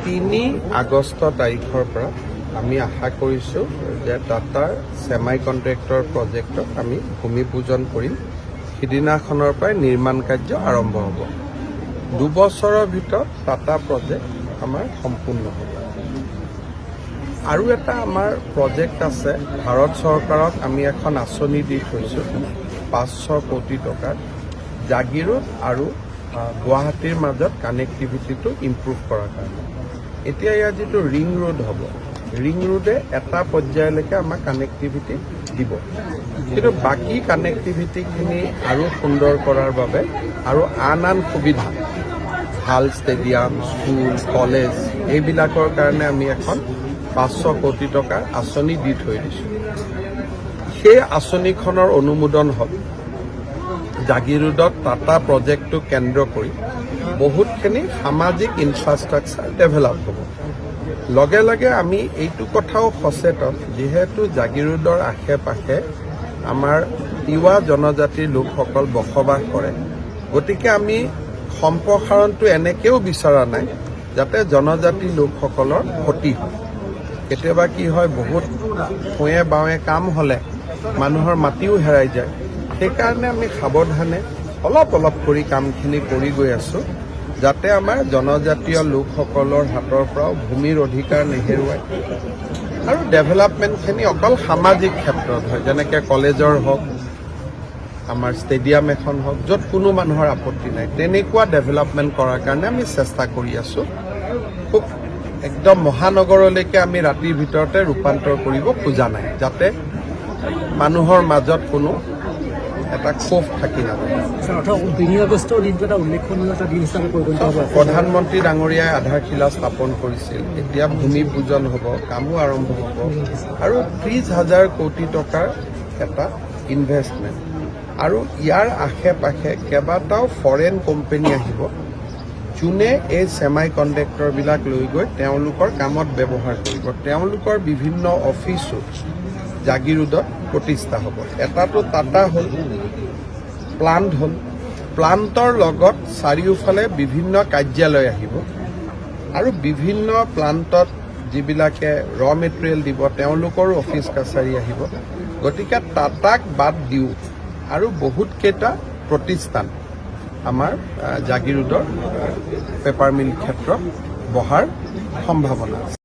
3 আগষ্ট তাৰিখৰ পৰা আমি আশা কৰিছোঁ যে টাটাৰ ছেমাই কণ্ট্ৰেক্টৰ প্ৰজেক্টত আমি ভূমি পূজন কৰিম। সিদিনাখনৰ পৰাই নিৰ্মাণ কাৰ্য আৰম্ভ হ'ব। 2 বছৰৰ ভিতৰত টাটা প্ৰজেক্ট আমাৰ সম্পূৰ্ণ হ'ব। আৰু এটা আমাৰ প্ৰজেক্ট আছে, ভাৰত চৰকাৰক আমি এখন আঁচনি দি থৈছোঁ 500 কোটি টকাৰ, জাগিৰোড আৰু গুৱাহাটীৰ মাজত কানেক্টিভিটিটো ইম্প্ৰুভ কৰাৰ কাৰণে। এতিয়া ইয়াত যিটো ৰিং ৰোড হ'ব, ৰিং ৰোডে এটা পৰ্যায়লৈকে আমাক কানেক্টিভিটি দিব, কিন্তু বাকী কানেক্টিভিটিখিনি আৰু সুন্দৰ কৰাৰ বাবে আৰু আন সুবিধা, ভাল ষ্টেডিয়াম, স্কুল, কলেজ এইবিলাকৰ কাৰণে আমি এখন 500 কোটি টকাৰ আঁচনি দি থৈ দিছোঁ। সেই আঁচনিখনৰ অনুমোদন হ'ল জাগিৰোডত টাটা প্ৰজেক্টটো কেন্দ্ৰ কৰি বহুতখিনি সামাজিক ইনফ্ৰাষ্ট্ৰাকচাৰ ডেভেলপ হ'ব। লগে লগে আমি এইটো কথাও সচেতন, যিহেতু জাগিৰোডৰ আশে পাশে আমাৰ তিৱা জনজাতিৰ লোকসকল বসবাস কৰে, গতিকে আমি সম্প্ৰসাৰণটো এনেকৈও বিচৰা নাই যাতে জনজাতি লোকসকলৰ ক্ষতি হয়। কেতিয়াবা কি হয়, বহুত ভূঞে বাৱে কাম হ'লে মানুহৰ মাটিও হেৰাই যায়। সেইকাৰণে আমি সাৱধানে অলপ কৰি কামখিনি কৰি গৈ আছোঁ, যাতে আমাৰ জনজাতীয় লোকসকলৰ হাতৰ পৰাও ভূমিৰ অধিকাৰ নেহেৰুৱায়। আৰু ডেভেলপমেণ্টখিনি অকল সামাজিক ক্ষেত্ৰত হয়, যেনেকৈ কলেজৰ হওক, আমাৰ ষ্টেডিয়াম এখন হওক, য'ত কোনো মানুহৰ আপত্তি নাই, তেনেকুৱা ডেভেলপমেণ্ট কৰাৰ কাৰণে আমি চেষ্টা কৰি আছোঁ। খুব একদম মহানগৰলৈকে আমি ৰাতিৰ ভিতৰতে ৰূপান্তৰ কৰিব খোজা নাই, যাতে মানুহৰ মাজত কোনো এটা ক্ষোভ থাকি নাযায়। প্ৰধানমন্ত্ৰী ডাঙৰীয়াই আধাৰশিলা স্থাপন কৰিছিল, এতিয়া ভূমি পূজন হ'ব, কামো আৰম্ভ হ'ব, আৰু 30,000 কোটি টকাৰ এটা ইনভেষ্টমেণ্ট। আৰু ইয়াৰ আশে পাশে কেইবাটাও ফৰেইন কোম্পানী আহিব, যোনে এই ছেমাই কণ্ডাক্টৰবিলাক লৈ গৈ তেওঁলোকৰ কামত ব্যৱহাৰ কৰিব। তেওঁলোকৰ বিভিন্ন অফিচো জাগিৰোডত প্ৰতিষ্ঠা হ'ব। এটাটো টাটা হ'ল, প্লাণ্ট হ'ল, প্লাণ্টৰ লগত চাৰিওফালে বিভিন্ন কাৰ্যালয় আহিব, আৰু বিভিন্ন প্লাণ্টত যিবিলাকে মেটেৰিয়েল দিব তেওঁলোকৰো অফিচ কাছাৰী আহিব। গতিকে টাটাক বাদ দিওঁ আৰু বহুতকেইটা প্ৰতিষ্ঠান আমাৰ জাগিৰোডৰ পেপাৰ মিল ক্ষেত্ৰত বহাৰ সম্ভাৱনা আছে।